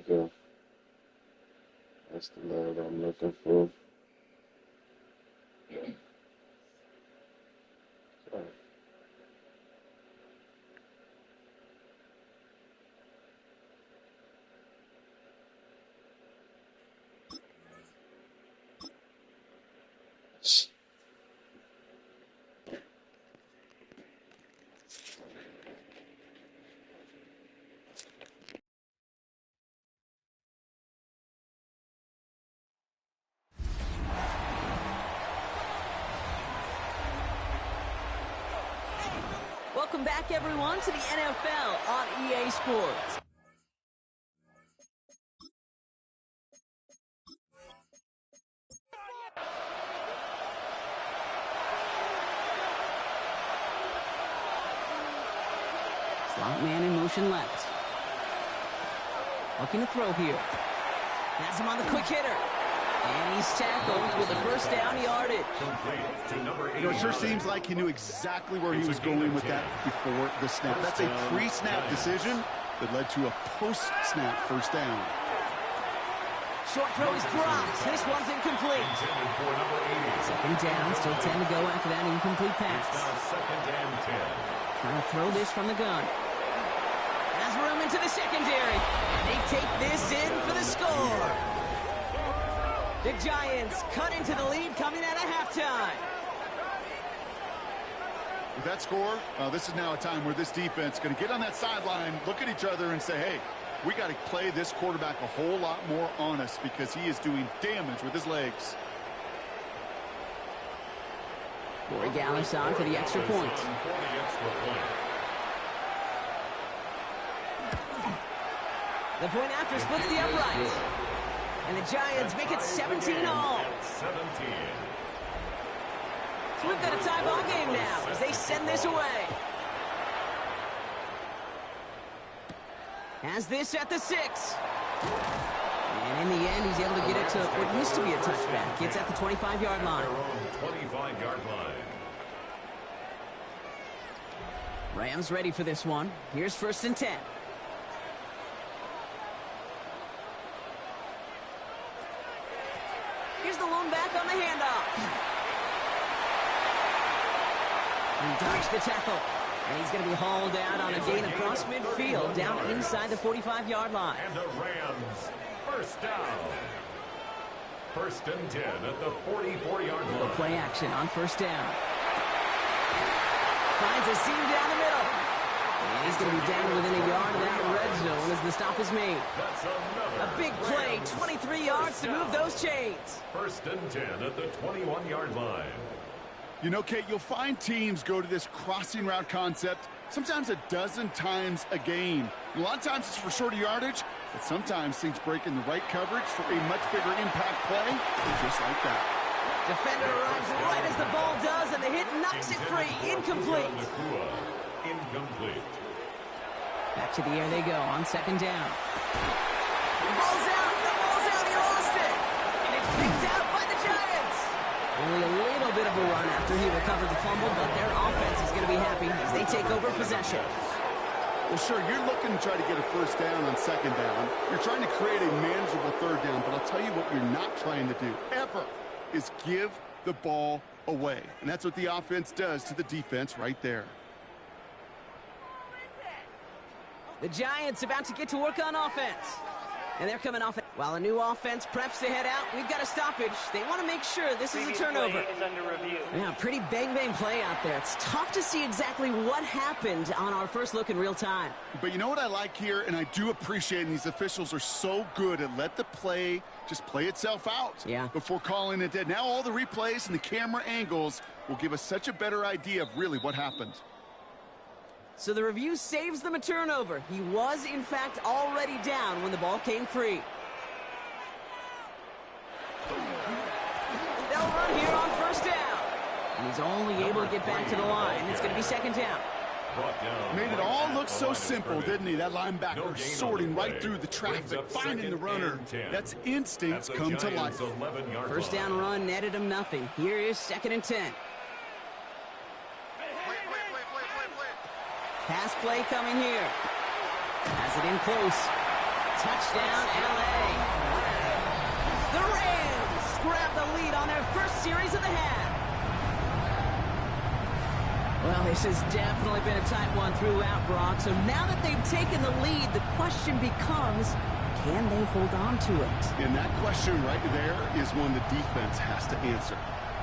go. That's the load I'm looking for. Sorry. Welcome back, everyone, to the NFL on EA Sports. Slot man in motion left. Looking to throw here. Has him on the quick hitter. And he's tackled with the first down yardage. You know, it sure seems like he knew exactly where he was going with that before the snap. That's a pre-snap decision that led to a post-snap first down. Short throw is dropped. This one's incomplete. Second down, still 10 to go after that incomplete pass. Trying to throw this from the gun. Has room into the secondary. And they take this in for the score. The Giants cut into the lead coming out of halftime. With that score, this is now a time where this defense is going to get on that sideline, look at each other and say, hey, we got to play this quarterback a whole lot more honest because he is doing damage with his legs. Corey Gallis on for the extra point. The point after splits the upright. And the Giants make it 17-all. So we've got a tie ball game now as they send this away. Has this at the 6. And in the end, he's able to get it to what used to be a touchback. It's at the 25-yard line. 25-yard line. Rams ready for this one. Here's 1st and 10. Here's the lone back on the handoff. He dodged the tackle. And he's going to be hauled out on a gain across midfield down inside the 45-yard line. And the Rams, first down. 1st and 10 at the 44-yard line. Play action on 1st down. Finds a seam down the middle. And he's going to be down within a yard of that red zone as the stop is made. That's A big play, 23 yards to move those chains. 1st and 10 at the 21-yard line. You know, Kate, you'll find teams go to this crossing route concept sometimes a dozen times a game. A lot of times it's for shorter yardage, but sometimes things break in the right coverage for a much bigger impact play, just like that. Defender arrives right as the ball does, and the hit knocks it free. Incomplete. Incomplete. Back to the air they go on 2nd down. The ball's out. The ball's out. He lost it. And it's picked out by the Giants. Only a little bit of a run after he recovered the fumble, but their offense is going to be happy as they take over possession. Well, sure, you're looking to try to get a 1st down on 2nd down. You're trying to create a manageable 3rd down, but I'll tell you what you're not trying to do, ever, is give the ball away. And that's what the offense does to the defense right there. The Giants about to get to work on offense. And they're coming off. While a new offense preps to head out, we've got a stoppage. They want to make sure this is a turnover. Is under review. Yeah, pretty bang play out there. It's tough to see exactly what happened on our first look in real time. But you know what I like here, and I do appreciate, and these officials are so good at let the play just play itself out before calling it dead. Now all the replays and the camera angles will give us such a better idea of really what happened. So the review saves them a turnover. He was, in fact, already down when the ball came free. They'll run here on 1st down. And he's only able to get back to the line. It's going to be 2nd down. Made it all look so simple, didn't he? That linebacker sorting right through the traffic, finding the runner. That's instincts come to life. 1st down run netted him nothing. Here is 2nd and 10. Pass play coming here. Has it in close. Touchdown, LA. The Rams grab the lead on their first series of the half. Well, this has definitely been a tight one throughout, Brock. So now that they've taken the lead, the question becomes, can they hold on to it? And that question right there is one the defense has to answer.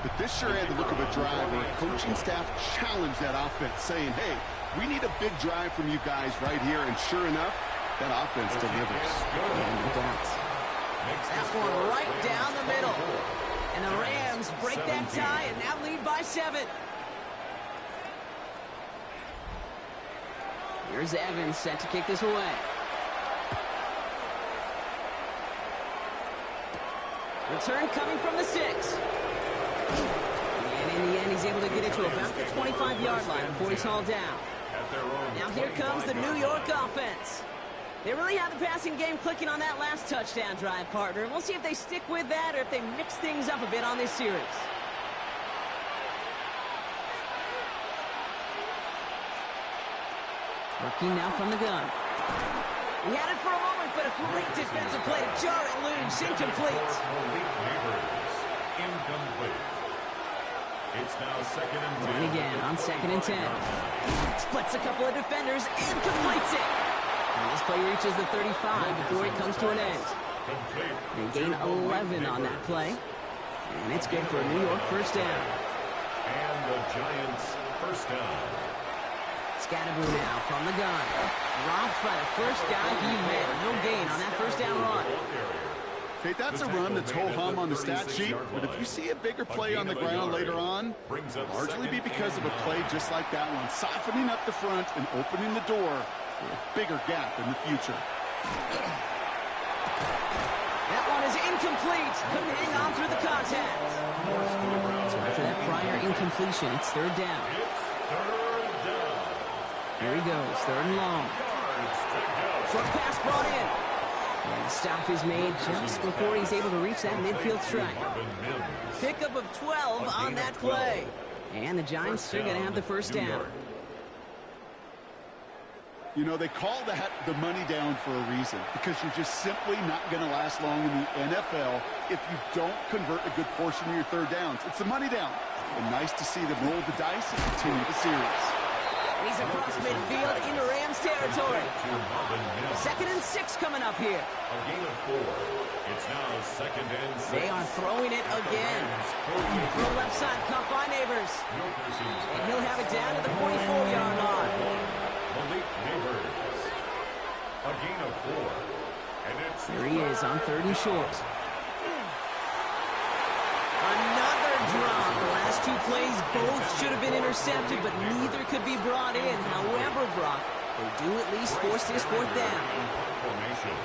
But this sure had the look of a drive where a coaching staff challenged that offense, saying, hey, we need a big drive from you guys right here. And sure enough, that offense delivers. And it does. That one right down the middle. And the Rams break that tie and now lead by 7. Here's Evans set to kick this away. Return coming from the 6. And in the end, he's able to get it to about the 25-yard line before he's hauled down. Now here comes the New York offense. They really have the passing game clicking on that last touchdown drive, partner. We'll see if they stick with that or if they mix things up a bit on this series. Working now from the gun. He had it for a moment, but a great defensive play to jar it loose. Incomplete. Incomplete. It's now 2nd and 10. And again on 2nd and 10. Splits a couple of defenders and completes it. And this play reaches the 35 before it comes to an end. They gain 11 on that play. And it's good for a New York first down. And the Giants first down. Scatterboo now from the gun. Dropped by the first guy he met. No gain on that first down run. Okay, that's a run that's ho-hum on the stat sheet, but if you see a bigger play on the ground later on, it'll largely be because of a play just like that one, softening up the front and opening the door for a bigger gap in the future. That one is incomplete. Couldn't hang on through the contact. So after that prior incompletion, it's 3rd down. Here he goes, 3rd and long. Short pass brought in. And the stop is made just before he's able to reach that midfield strike. Pickup of 12 on that play. And the Giants are going to have the first down. You know, they call that the money down for a reason, because you're just simply not going to last long in the NFL if you don't convert a good portion of your 3rd downs. It's the money down. And nice to see them roll the dice and continue the series. He's across midfield into Rams territory. 2nd and 6 coming up here. A gain of 4. It's now 2nd and 6. They are throwing it again. Throw left side, caught by Neighbors. And he'll have it down to the 44-yard line. Malik Neighbors. A gain of 4. And it's There he is on 3rd and short. Another drop. The last 2 plays both should have been intercepted, but neither could be brought in. However, Brock, they do at least force this 4th down. formation.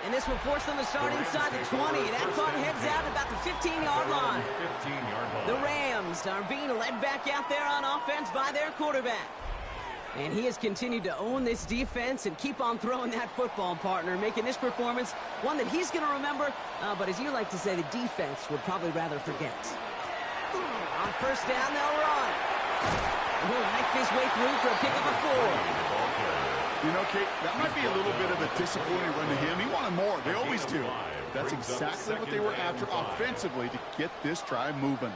And this will force them to start inside the 20. That punt heads out about the 15-yard line. 15-yard line. The Rams are being led back out there on offense by their quarterback. And he has continued to own this defense and keep on throwing that football, partner, making this performance one that he's going to remember, but as you like to say, the defense would probably rather forget. On first down, they'll run. And he'll make his way through for a pickup of 4. You know, Kate, that might be a little bit of a disappointing run to him. He wanted more. They always do. That's exactly what they were after offensively to get this drive moving.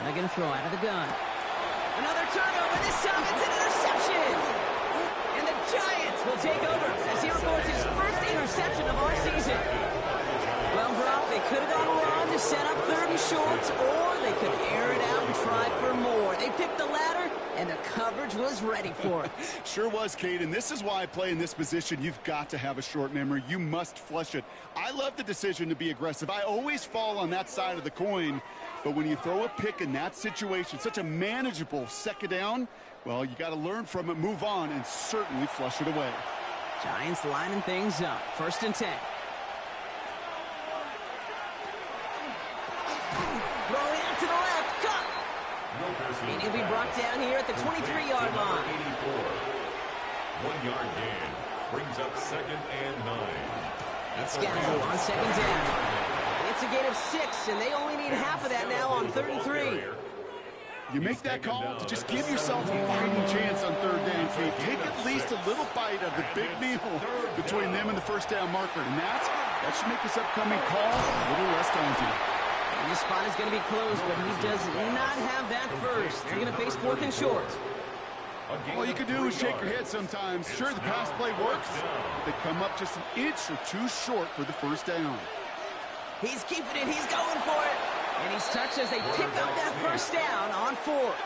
They're going to throw out of the gun. Another turnover. This time it's an interception. And the Giants will take over as he records his first interception of our season. Well, Brock, they could have gone wrong to set up 3rd and short, or they could air it out and try for more. They picked the latter, and the coverage was ready for it. Sure was, Kate, and this is why I play in this position. You've got to have a short memory. You must flush it. I love the decision to be aggressive. I always fall on that side of the coin, but when you throw a pick in that situation, such a manageable 2nd down, well, you got to learn from it, move on, and certainly flush it away. Giants lining things up. 1st and 10. Throwing out to the left. Cut. And he'll be brought down here at the 23-yard line. 1-yard gain brings up 2nd and 9. It's Scatterboo on 2nd down. It's a gain of 6, and they only need half of that now on 3rd and 3. You make that call to just give yourself a fighting chance on 3rd down, Kate. Take at least a little bite of the big meal between them and the 1st down marker. And that should make this upcoming call a little less daunting. And this spot is going to be closed, but he does not have that first. They're going to face 4th and short. All you can do is shake your head sometimes. Sure, the pass play works, but they come up just an inch or two short for the 1st down. He's keeping it. He's going for it. And he's touched as they pick up that 1st down on 4th.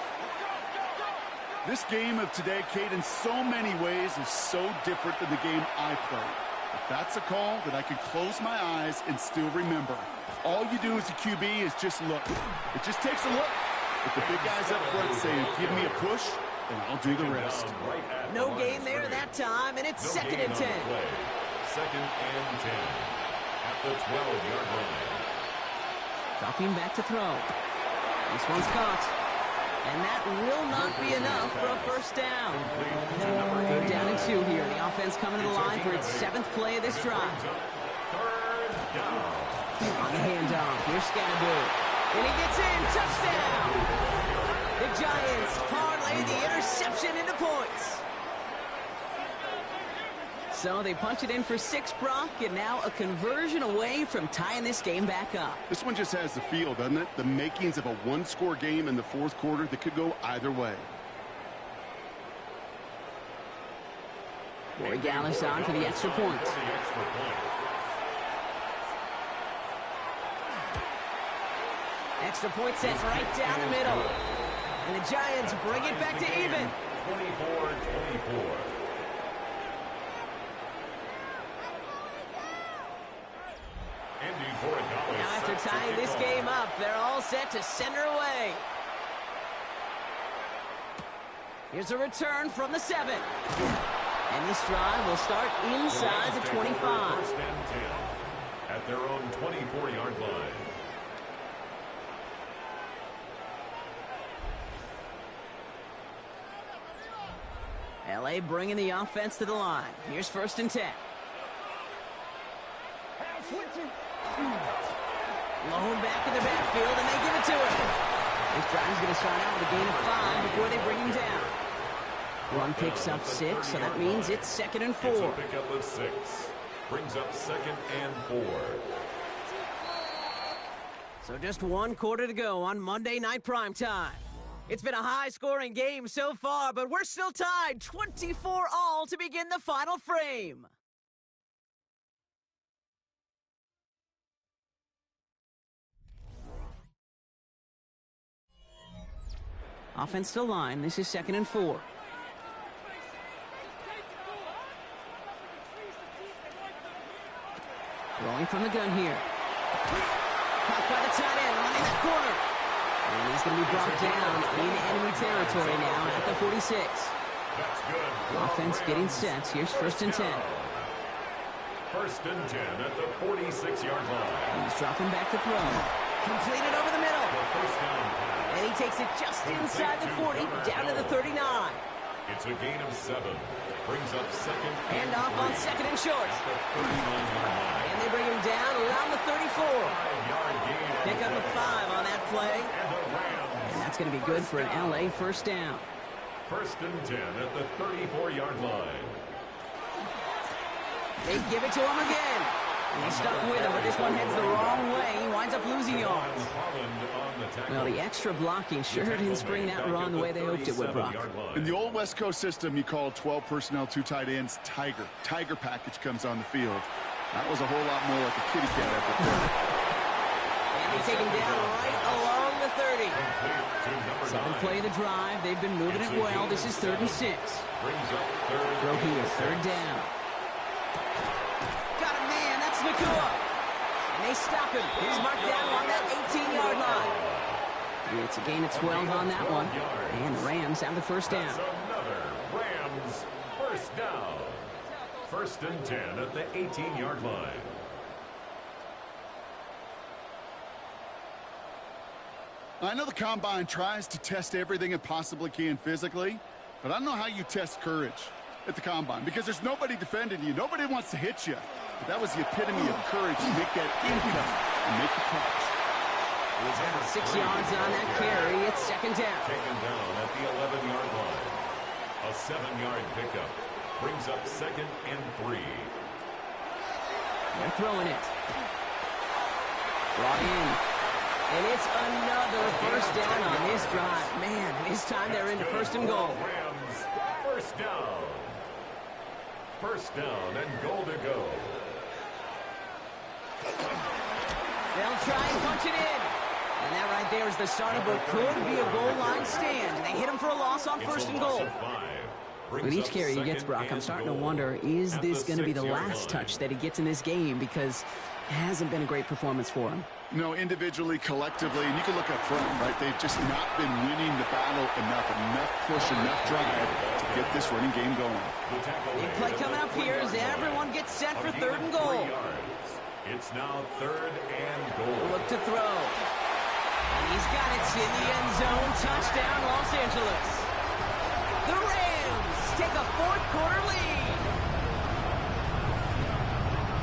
This game of today, Kate, in so many ways is so different than the game I played. But that's a call that I can close my eyes and still remember. All you do as a QB is just look. It just takes a look. If the big guys up front say, give me a push, then I'll do the rest. No gain there that time, and it's 2nd and 10. 2nd and 10 at the 12-yard line. Dropping back to throw. This one's caught. And that will not be enough for a 1st down. 3rd down and 2 here. The offense coming to the line for its 7th play of this drive. 3rd down. On the handoff, here's Scannaboo. And he gets in. Touchdown! The Giants parlay the interception into points. So they punch it in for 6, Brock, and now a conversion away from tying this game back up. This one just has the feel, doesn't it? The makings of a one-score game in the 4th quarter that could go either way. Roy Gallis on for the extra point. Extra point sent right down the middle. And the Giants bring it back to even. 24-24. Now after tying this game up, they're all set to send her away. Here's a return from the 7. And this drive will start inside the 25. 1st and 10 at their own 24-yard line. LA bringing the offense to the line. Here's 1st and 10. Lone back in the backfield, and they give it to him. This drive is going to start out with a gain of 5 before they bring him down. Run picks up 6, so that means it's 2nd and 4. It's a pickup of 6. Brings up 2nd and 4. So just 1 quarter to go on Monday Night Primetime. It's been a high-scoring game so far, but we're still tied 24-all to begin the final frame. Offense to line. This is 2nd and 4. Throwing from the gun here. Caught by the tight end, running that corner. And he's going to be brought down in enemy territory now at the 46. That's good. Offense getting set. Here's 1st and 10. 1st and 10 at the 46-yard line. He's dropping back to throw. Completed over the middle. The 1st down pass. And he takes it just inside the 40, down to the 39. It's a gain of 7. Brings up 2nd And off on 2nd and short. at the 39-yard line. And they bring him down around the 34. 5-yard gain. Pick up a 5 on that play. And the Rams. And that's going to be good for an LA 1st down. 1st and 10 at the 34-yard line. They give it to him again. And he's stuck with him, but this one heads the wrong way. He winds up losing yards. Well, the extra blocking sure didn't spring that run the way they hoped it would, Brock. In the old West Coast system, you call 12 personnel, 2 tight ends, Tiger. Tiger package comes on the field. That was a whole lot more like a kitty cat effort there. And they take him down right along the 30. 7th play of the drive. They've been moving it well. This is 3rd and 6. Throw here, 3rd down. Got a man. That's Nakua. And they stop him. He's marked down on that 18-yard line. It's a gain of 12 on that one. And the Rams have the 1st down. That's another Rams 1st down. 1st and 10 at the 18-yard line. I know the Combine tries to test everything it possibly can physically, but I don't know how you test courage at the Combine because there's nobody defending you. Nobody wants to hit you. But that was the epitome of courage to make that impact and make the catch. He's got 6 yards on that carry. It's second down. Taken down at the 11-yard line. A 7-yard pickup brings up 2nd and 3. They're throwing it. Brought in. And it's another first down on this drive. Man, this time they're into 1st and goal. Rams, first down. First down and goal to go. They'll try and punch it in. And that right there is the start of what could be a goal line stand. They hit him for a loss on 1st and goal. With each carry he gets, Brock, I'm starting to wonder, is this going to be the last touch that he gets in this game? Because it hasn't been a great performance for him. You know, individually, collectively, and you can look up front, right? They've just not been winning the battle enough push, enough drive to get this running game going. Big play coming up here as everyone gets set for 3rd and goal. It's now 3rd and goal. Look to throw. And he's got it in the end zone. Touchdown, Los Angeles. The Rams take a 4th quarter lead.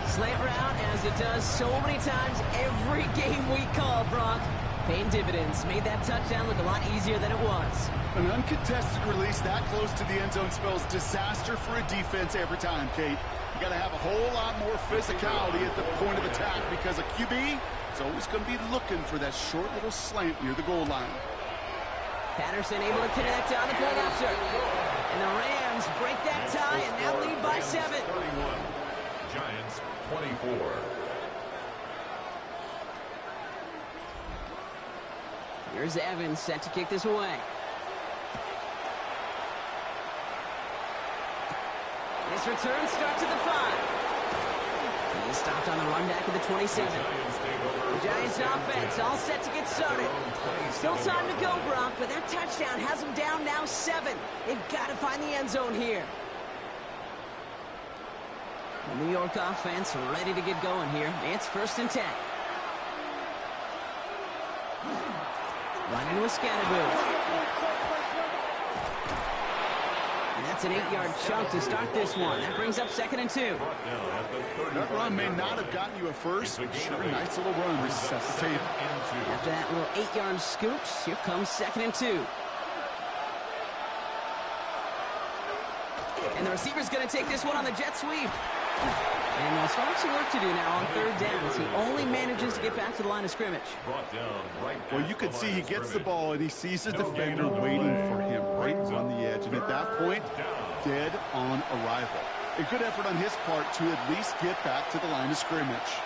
Slant route, as it does so many times every game we call, Brock. Paying dividends. Made that touchdown look a lot easier than it was. An uncontested release that close to the end zone spells disaster for a defense every time, Kate. You got to have a whole lot more physicality at the point of attack because a QB is always going to be looking for that short little slant near the goal line. Patterson able to connect on the point after. And the Rams break that tie and now lead by 7. 31. Giants 24. Here's Evans set to kick this away. This return starts at the 5. He's stopped on the run back at the 27. The Giants offense all set to get started. Still time to go, Brock, but that touchdown has them down now 7. They've got to find the end zone here. The New York offense ready to get going here. It's 1st and 10. Right into a Scatterboo. And that's an 8-yard chunk to start this one. That brings up 2nd and 2. That run may not have gotten you a first. Sure, nice little run to set the table. After that little 8-yard scoop, here comes 2nd and 2. And the receiver's going to take this one on the jet sweep. And they'll start some work to do now on 3rd down as he only manages to get back to the line of scrimmage. Well, you can see he gets the ball and he sees the defender waiting for him right on the edge. And at that point, dead on arrival. A good effort on his part to at least get back to the line of scrimmage.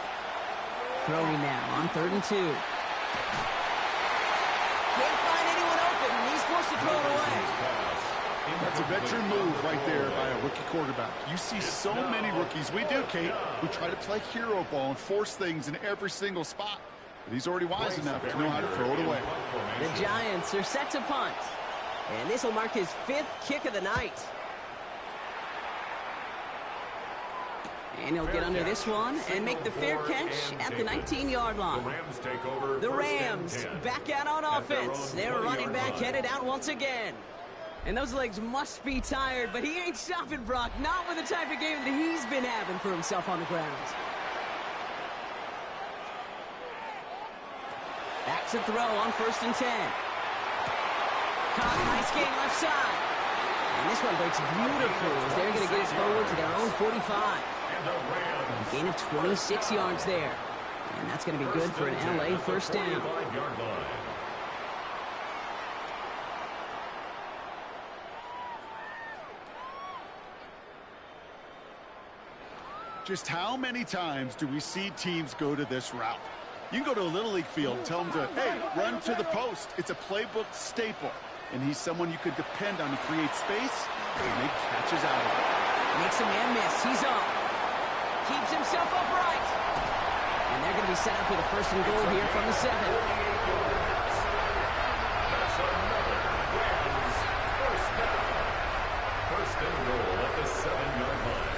Throwing now on 3rd and 2. Can't find anyone open. He's forced to throw it away. That's a veteran move right there by a rookie quarterback. You see so many rookies, we do, Kate, who try to play hero ball and force things in every single spot. But he's already wise enough to know how to throw it away. The Giants are set to punt. And this will mark his 5th kick of the night. And he'll get under this one and make the fair catch at the 19-yard line. The Rams back out on offense. Their running back headed out once again. And those legs must be tired, but he ain't stopping, Brock. Not with the type of game that he's been having for himself on the ground. Back to throw on 1st and 10. Caught, nice gain left side. And this one breaks beautifully as they're going to get it forward to their own 45. A gain of 26 yards there. And that's going to be good for an LA first down. Just how many times do we see teams go to this route? You can go to a Little League field and tell them to, hey, run to the post. It's a playbook staple. And he's someone you could depend on to create space and make catches out of it. Makes a man miss. He's off. Keeps himself upright. And they're going to be set up with a 1st and goal here from the 7. That's another Rams first down. 1st and goal at the 7-yard line.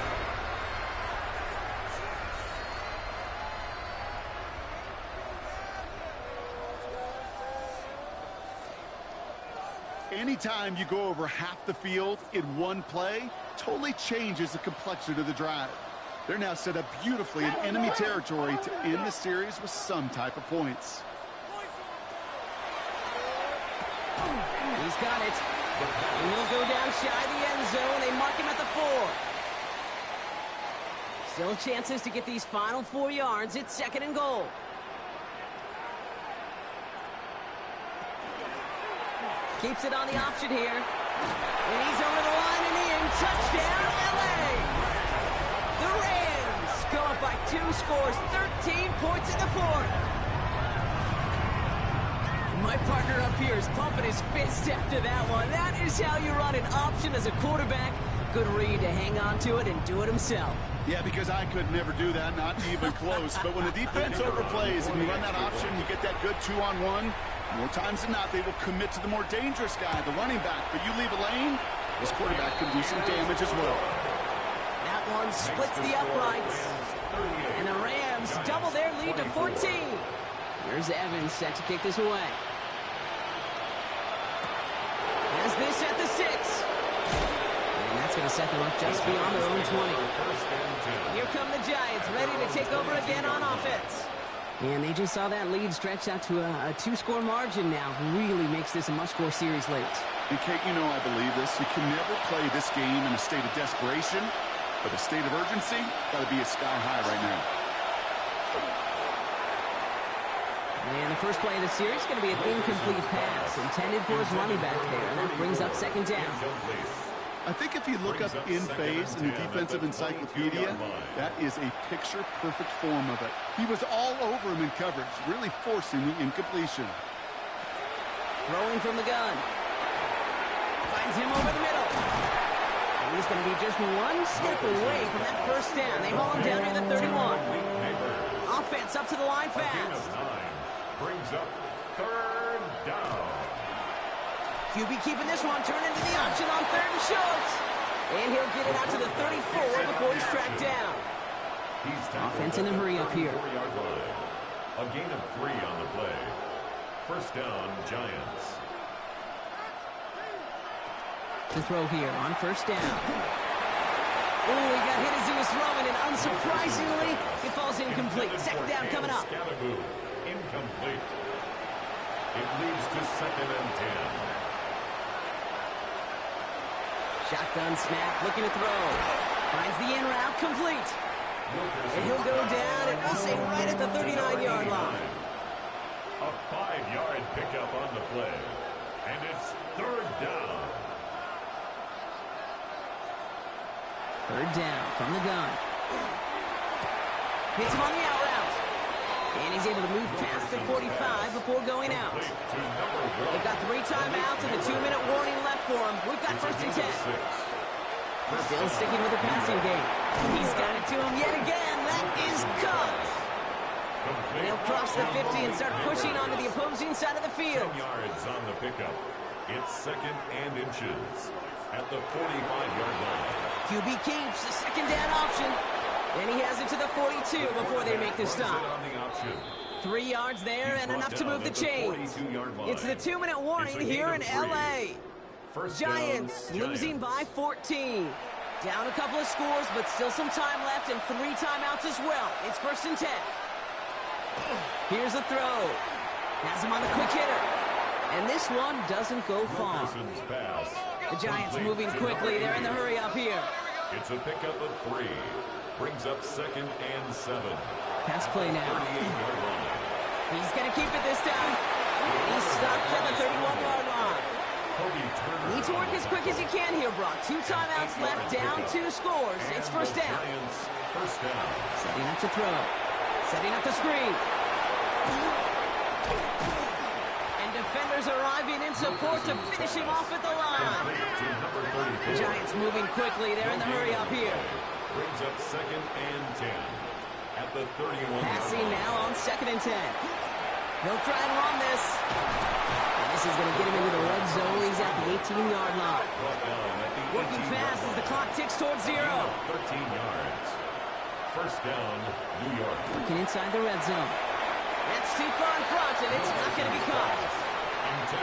Anytime you go over half the field in one play, totally changes the complexion of the drive. They're now set up beautifully in enemy territory to end the series with some type of points. He's got it. And he'll go down shy of the end zone. They mark him at the 4. Still chances to get these final 4 yards. It's 2nd and goal. Keeps it on the option here. And he's over the line and in. Touchdown, LA! The Rams go up by 2 scores, 13 points in the 4th. My partner up here is pumping his fist after that one. That is how you run an option as a quarterback. Good read to hang on to it and do it himself. Yeah, because I could never do that, not even close. But when the defense overplays and you run that option, you get that good 2-on-1. More times than not, they will commit to the more dangerous guy, the running back. But you leave a lane, this quarterback can do some damage as well. That one splits the uprights. And the Rams double their lead to 14. Here's Evans set to kick this away. Has this at the 6. And that's going to set them up just beyond their own 20. Here come the Giants, ready to take over again on offense. And they just saw that lead stretch out to a 2-score margin now. Really makes this a must-score series late. And Kate, you know I believe this. You can never play this game in a state of desperation, but a state of urgency got to be sky high right now. And the first play of the series is going to be an incomplete pass intended for his running back there. And that brings up 2nd down. I think if you look up in phase in the defensive encyclopedia, that is a picture-perfect form of it. He was all over him in coverage, really forcing the incompletion. Throwing from the gun. Finds him over the middle. And he's going to be just 1 step away from that first down. They haul him down near the 31. Offense up to the line fast. Brings up 3rd down. QB keeping this one, turn into the option on 3rd and short. And he'll get it out to the 34 before he's tracked down. Offense in a hurry up here. A gain of 3 on the play. 1st down, Giants. To throw here on 1st down. Oh, he got hit as he was throwing, and unsurprisingly, it falls incomplete. 2nd down coming up. Incomplete. It leads to 2nd and 10. Shotgun snap, looking to throw. Finds the in route, complete. And he'll go down, and we'll say right at the 39-yard line. A 5-yard pickup on the play. And it's 3rd down. 3rd down from the gun. Hits him on the out route. And he's able to move past the 45 before going out. They've got 3 timeouts and a 2-minute warning left for him. We've got 1st and 10. Still sticking with the passing game. He's got it to him yet again. That is cut. And he'll cross the 50 and start pushing onto the opposing side of the field. 10 yards on the pickup. It's 2nd and inches at the 45-yard line. QB keeps the 2nd down option. And he has it to the 42 before they make the stop. 3 yards there and enough to move the chains. It's the 2-minute warning here in L.A. Giants losing by 14. Down a couple of scores, but still some time left and 3 timeouts as well. It's 1st and 10. Here's a throw. Has him on the quick hitter. And this one doesn't go far. The Giants moving quickly. They're in the hurry up here. It's a pickup of 3. Brings up 2nd and 7. Pass play now. He's going to keep it this time. He's stopped at the 31-yard line. Needs to work as quick as he can here, Brock. 2 timeouts left, down 2 scores. It's 1st down. Setting up to throw. Setting up the screen. And defenders arriving in support to finish him off at the line. The Giants moving quickly. They're in the hurry up here. Brings up 2nd and 10 at the 31. Passing now on 2nd and 10. He'll try and run this. And this is going to get him into the red zone. He's at the 18-yard line. Working fast as the clock ticks towards 0. 13 yards. 1st down, New York. Working inside the red zone. That's too far in front, and it's not going to be caught.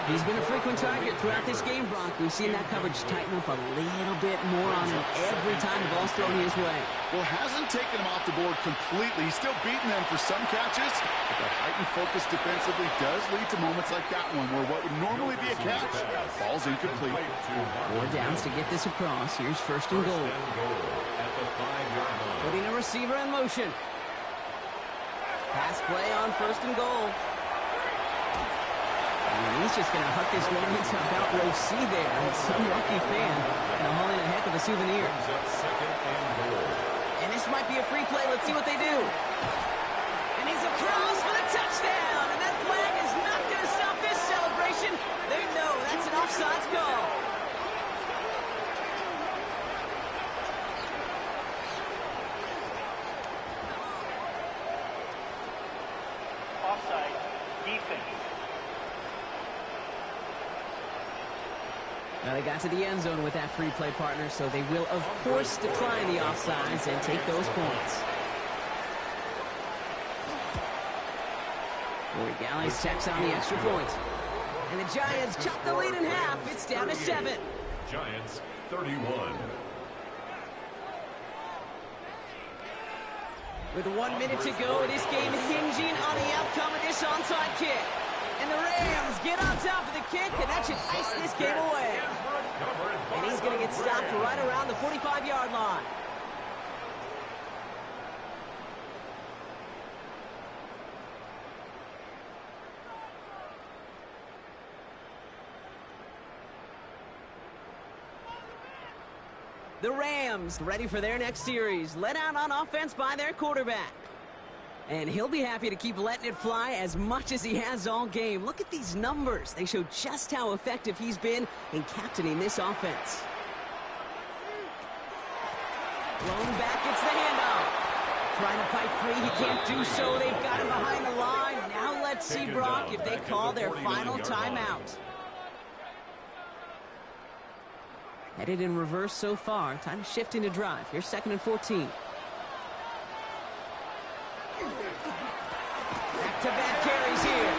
He's been a frequent target throughout this game, Brock. We've seen that coverage tighten up a little bit more on him every time the ball's thrown his way. Well, hasn't taken him off the board completely. He's still beating them for some catches, but that heightened focus defensively does lead to moments like that one where what would normally be a catch falls incomplete. 4 downs to get this across. Here's first and goal. Putting a receiver in motion. Pass play on first and goal. And he's just going to huck this one into about row C there. And some lucky fan going to haul in a heck of a souvenir. And this might be a free play. Let's see what they do. And he's across for the touchdown. And that flag is not going to stop this celebration. They know that's an offsides call. Offside, defense. Now they got to the end zone with that free play, partner, so they will, of course, decline the offsides and take those points. Rory Gallis checks on the extra point. And the Giants chop the lead in half. It's down to 7. Giants 31. With 1 minute to go, this game hinging on the outcome of this onside kick. And the Rams get on top of the kick, and that should ice this game away. And he's going to get stopped right around the 45-yard line. The Rams ready for their next series, led out on offense by their quarterback. And he'll be happy to keep letting it fly as much as he has all game. Look at these numbers. They show just how effective he's been in captaining this offense. Blown back, it's the handoff. Trying to fight free, he can't do so. They've got him behind the line. Now let's see, Brock, if they call their final timeout. Headed in reverse so far. Time to shift into drive. Here's 2nd and 14. Back-to-back carries here.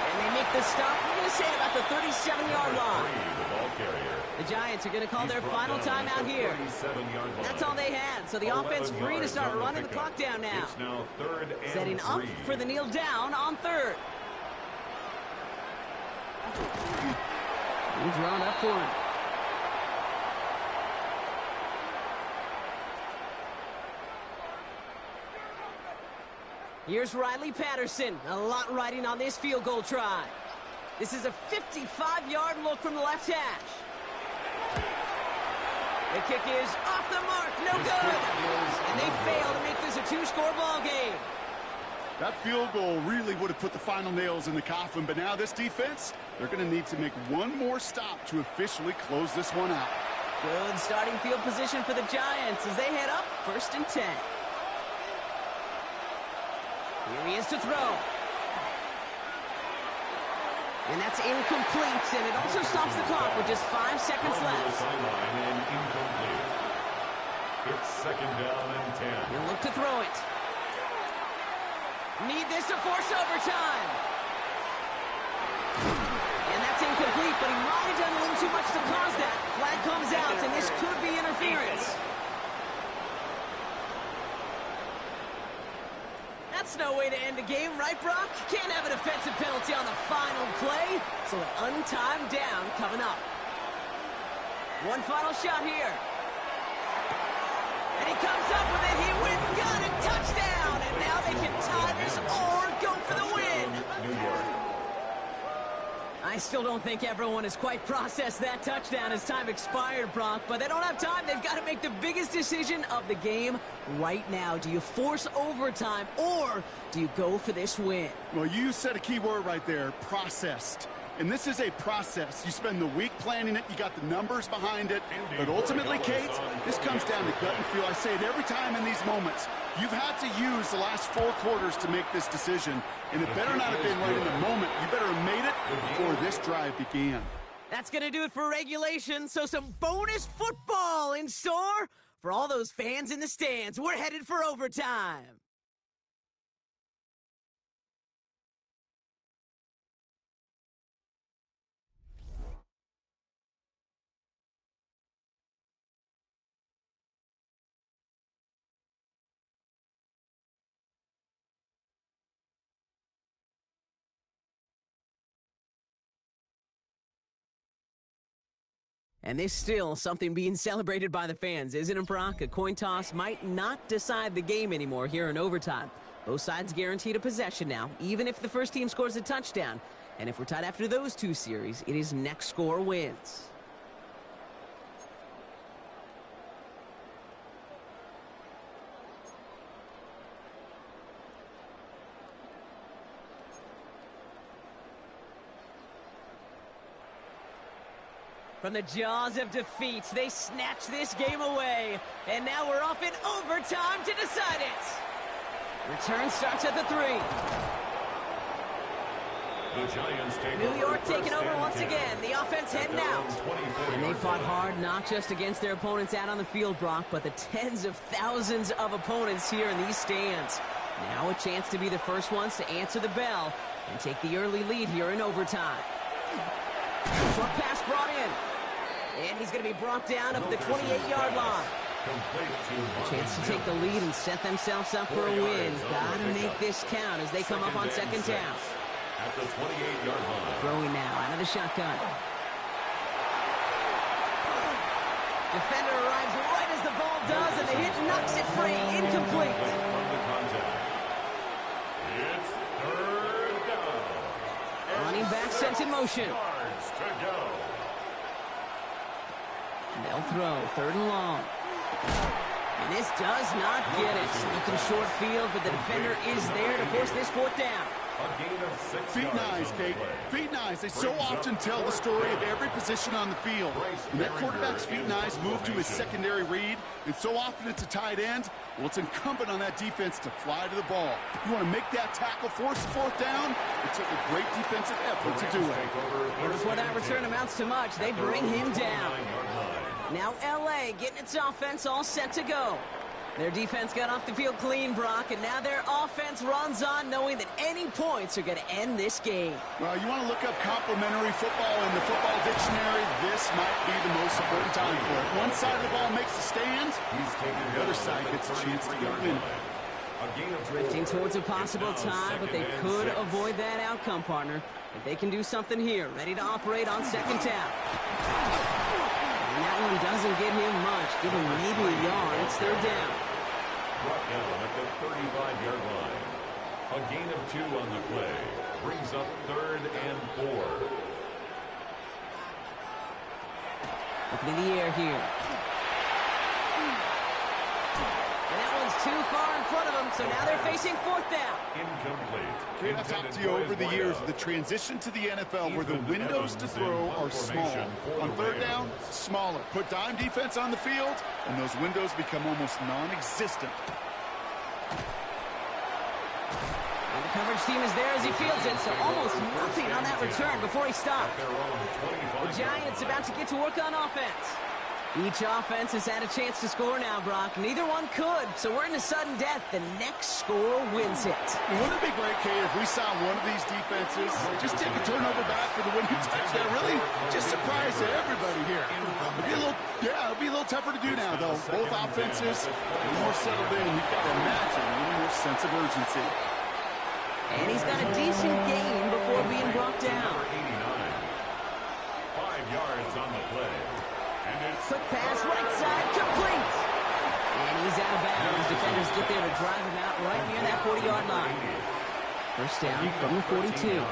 And they make the stop, I'm going to say, about the 37-yard line. The Giants are going to call their final timeout here. That's all they had, so the offense free to start running the clock down now. Setting up for the kneel down on 3rd. He's drawn up for him. Here's Riley Patterson. A lot riding on this field goal try. This is a 55-yard look from the left hash. The kick is off the mark. No good. And they fail to make this a 2-score ball game. That field goal really would have put the final nails in the coffin, but now this defense, they're going to need to make one more stop to officially close this one out. Good starting field position for the Giants as they head up 1st and 10. Here he is to throw. And that's incomplete, and it also stops the clock with just 5 seconds left. It's 2nd down and 10. He'll look to throw it. Need this to force overtime. And that's incomplete, but he might have done a little too much to cause that. Flag comes out, and this could be interference. That's no way to end a game, right, Brock? Can't have an offensive penalty on the final play, so an untimed down coming up. One final shot here. And he comes up with it. He went and got it. Touchdown! And now they can tie this or go for the win. New York. I still don't think everyone has quite processed that touchdown as time expired, Brock, but they don't have time. They've got to make the biggest decision of the game right now. Do you force overtime, or do you go for this win? Well, you said a key word right there, processed. And this is a process. You spend the week planning it, you got the numbers behind it, but ultimately, Kate, this comes down to gut and feel. I say it every time in these moments. You've had to use the last 4 quarters to make this decision, and it better not have been right in the moment. You better have made it before this drive began. That's going to do it for regulation, so some bonus football in store for all those fans in the stands. We're headed for overtime. And there's still something being celebrated by the fans, isn't it, Brock? A coin toss might not decide the game anymore here in overtime. Both sides guaranteed a possession now, even if the first team scores a touchdown. And if we're tied after those two series, it is next score wins. From the jaws of defeat, they snatch this game away. And now we're off in overtime to decide it. Return starts at the 3. The Giants take New York taking over once again. The offense heading out. And they fought hard not just against their opponents out on the field, Brock, but the tens of thousands of opponents here in these stands. Now a chance to be the first ones to answer the bell and take the early lead here in overtime. Short pass brought in. And he's going to be brought down up at the 28-yard line. A chance to take the lead and set themselves up for a win. Got to make this count as they come up on second down. At the 28-yard line. Throwing now out of the shotgun. Defender arrives right as the ball does, and the hit knocks it free. Incomplete. From the contact. It's third down. Running back sent in motion. Yards to go. They'll throw, 3rd and long. And this does not get it. Looking short field, but the defender is there to force this 4th down. A gain of 6 Feet yards nice, on Kate. the play. Feet nice. They so often tell the story of every position on the field. When that quarterback's feet nice move to his secondary read, and so often it's a tight end, well, it's incumbent on that defense to fly to the ball. You want to make that tackle, force the 4th down? It took a great defensive effort to do it. And before that return amounts to much, they bring him down. Now L.A. getting its offense all set to go. Their defense got off the field clean, Brock, and now their offense runs on knowing that any points are going to end this game. Well, you want to look up complimentary football in the football dictionary, this might be the most important time for it. One side of the ball makes a stand, the other side gets a chance to get a win. Drifting towards a possible tie, but they could avoid that outcome, partner. If they can do something here, ready to operate on second down. And that one doesn't get him much. Give him maybe a yard. It's 3rd down. Brought down at the 35-yard line. A gain of 2 on the play. Brings up 3rd and 4. Looking in the air here. And that one's too far in front of them, so now they're facing 4th down. Incomplete. I've talked to you over the years, the transition to the NFL where the windows to throw are small. On 3rd down, smaller. Put dime defense on the field, and those windows become almost non-existent. And the coverage team is there as he fields it, so almost nothing on that return before he stops. The Giants about to get to work on offense. Each offense has had a chance to score now, Brock. Neither one could, so we're in a sudden death. The next score wins it. Wouldn't it be great, Kate, if we saw one of these defenses just take a turnover back for the winning touchdown? Really just surprise everybody here. It'll be a little tougher to do now, though. Both offenses are more settled in. You've got to imagine a little more sense of urgency. And he's got a decent gain before being brought down. 5 yards on the play. Quick pass, right side, complete. And he's out of bounds. Defenders get there to drive him out right near that 40-yard line. First down from the 42.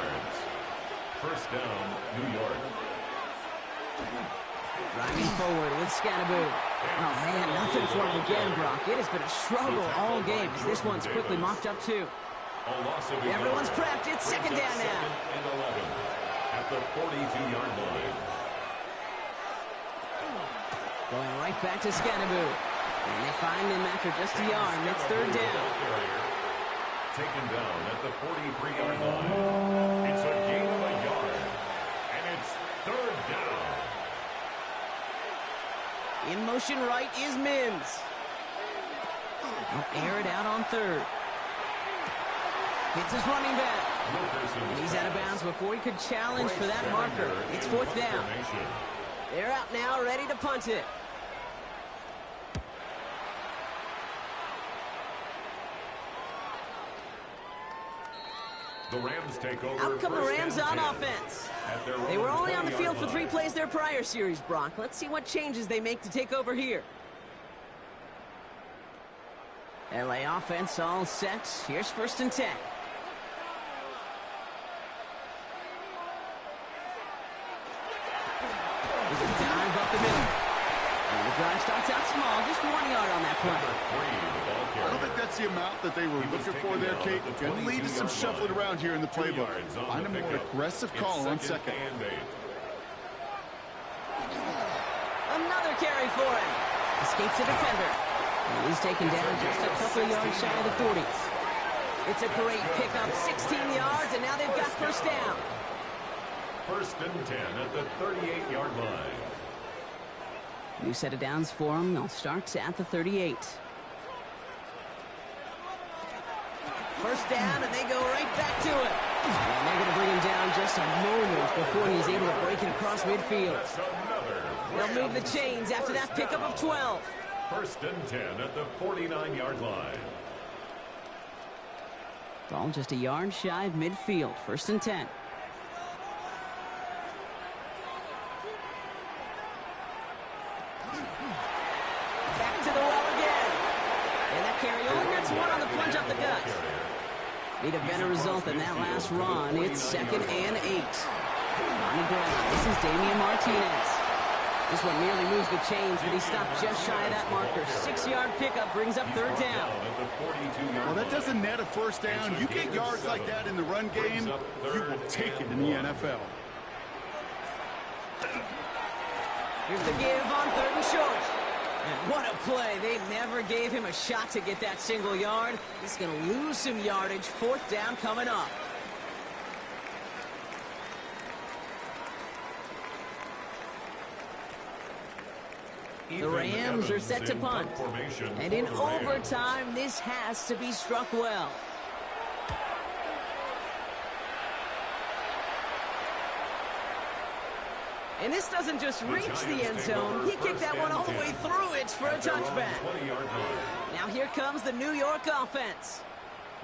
First down, New York. Driving forward with Scannaboo. Oh, man, nothing for him again, Brock. It has been a struggle all game as this one's quickly mopped up, too. Everyone's prepped. It's second down now. And 11 at the 42-yard line. Going right back to Scannaboo. And they find him after just a yard. And it's 3rd down. Taken down at the 43-yard line. It's a gain of a yard. And it's 3rd down. In motion right is Mims. He'll air it out on 3rd. Hits his running back. And he's out of bounds before he could challenge for that marker. It's 4th down. They're out now, ready to punt it. The Rams take over. Out come the Rams first on and 10 offense. at their They were own only on the 20-yard field for line. 3 plays their prior series, Brock. Let's see what changes they make to take over here. LA offense all set. Here's first and 10. There's a dive up the middle. And the drive starts out small, just 1 yard on that play. I don't think that's the amount that they were looking for there, Kate. Going to lead to some shuffling around here in the playbook. Find a more aggressive call on second. Another carry for him. Escapes the defender. And he's taken down just a couple of yards shy of the 40. It's a great pickup, 16 yards, and now they've got first down. First and 10 at the 38-yard line. New set of downs for him. They'll start at the 38. First down, and they go right back to it. And they're going to bring him down just a moment before he's able to break it across midfield. They'll move the chains after that pickup of 12. First and 10 at the 49-yard line. Ball just a yard shy of midfield. First and 10. Back to the well again. And that carry only gets one on the plunge up the gut. Need a better result than that last run. It's second and 8. On the ground, this is Damian Martinez. This one nearly moves the chains, but he stopped just shy of that marker. 6-yard pickup brings up third down. Well, that doesn't net a first down. You get yards like that in the run game, you will take it in the NFL. Here's the give on third and short. And what a play. They never gave him a shot to get that single yard. He's going to lose some yardage. Fourth down coming up. The Rams are set to punt. And in overtime, this has to be struck well. And this doesn't just reach the end zone. He kicked that one all the way through it for a touchback. Now here comes the New York offense.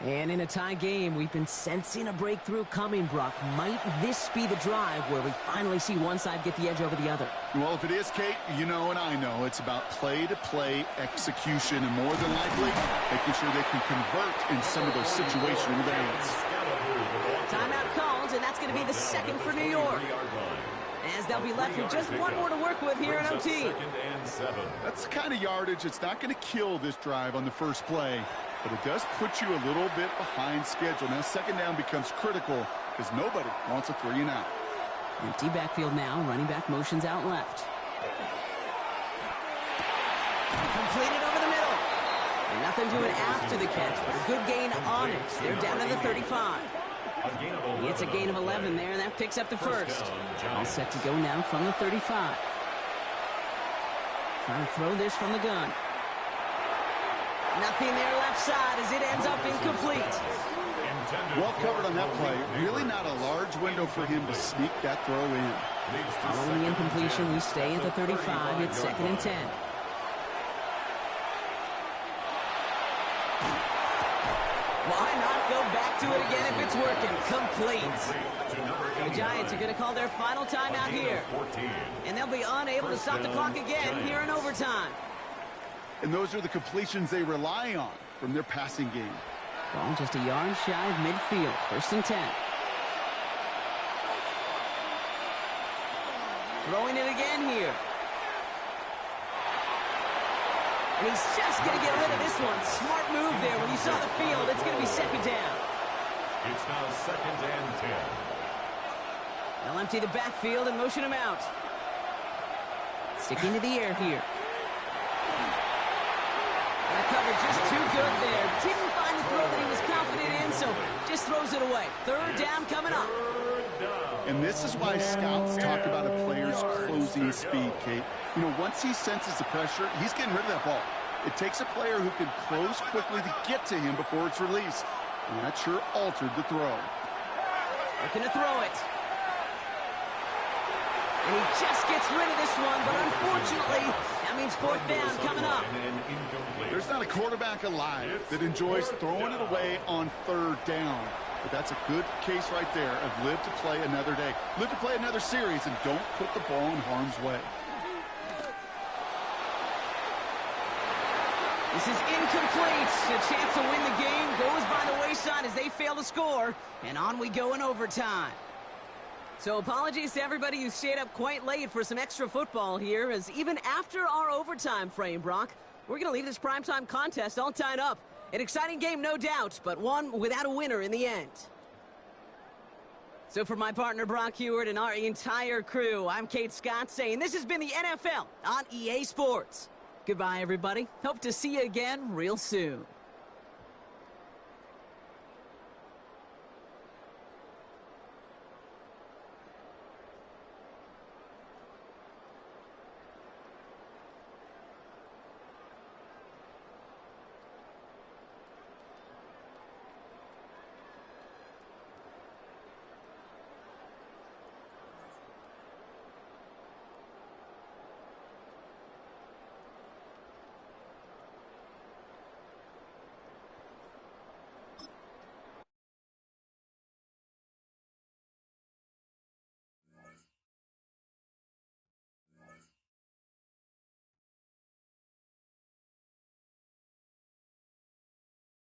And in a tie game, we've been sensing a breakthrough coming, Brock. Might this be the drive where we finally see one side get the edge over the other? Well, if it is, Kate, you know and I know it's about play-to-play execution, and more than likely, making sure they can convert in some of those situational downs. Timeout called, and that's going to be the second for New York. As they'll be left with just one more to work with here in OT. That's the kind of yardage it's not going to kill this drive on the first play, but it does put you a little bit behind schedule. Now, second down becomes critical because nobody wants a 3-and-out. Empty backfield now. Running back motions out left. Completed over the middle. And nothing doing after the catch, but a good gain on it. They're down to the 35. It's a gain of 11 there, and that picks up the first. All set to go now from the 35. Trying to throw this from the gun. Nothing there left side as it ends up incomplete. Well covered on that play. Really not a large window for him to sneak that throw in. Following the incompletion, we stay at the 35. It's second and 10. Why not go back to it again if it's working? Complete. The Giants are going to call their final timeout here. And they'll be unable to stop the clock again here in overtime. And those are the completions they rely on from their passing game. Ball just a yard shy of midfield. First and 10. Throwing it again here. And he's just going to get rid of this one. Smart move there. When you saw the field, it's going to be second down. It's now second and 10. They'll empty the backfield and motion him out. Sticking to the air here. And the cover just too good there. Didn't find the throw that he was confident in, so just throws it away. Third down coming up. And this is why scouts talk about a player's closing speed, Kate. You know, once he senses the pressure, he's getting rid of that ball. It takes a player who can close quickly to get to him before it's released. And that sure altered the throw. Looking to throw it. And he just gets rid of this one, but unfortunately, that means fourth down coming up. There's not a quarterback alive that enjoys throwing it away on third down. But that's a good case right there of live to play another day. Live to play another series, and don't put the ball in harm's way. This is incomplete. A chance to win the game goes by the wayside as they fail to score. And on we go in overtime. So apologies to everybody who stayed up quite late for some extra football here, as even after our overtime frame, Brock, we're going to leave this primetime contest all tied up. An exciting game, no doubt, but one without a winner in the end. So for my partner, Brock Heward, and our entire crew, I'm Kate Scott saying this has been the NFL on EA Sports. Goodbye, everybody. Hope to see you again real soon.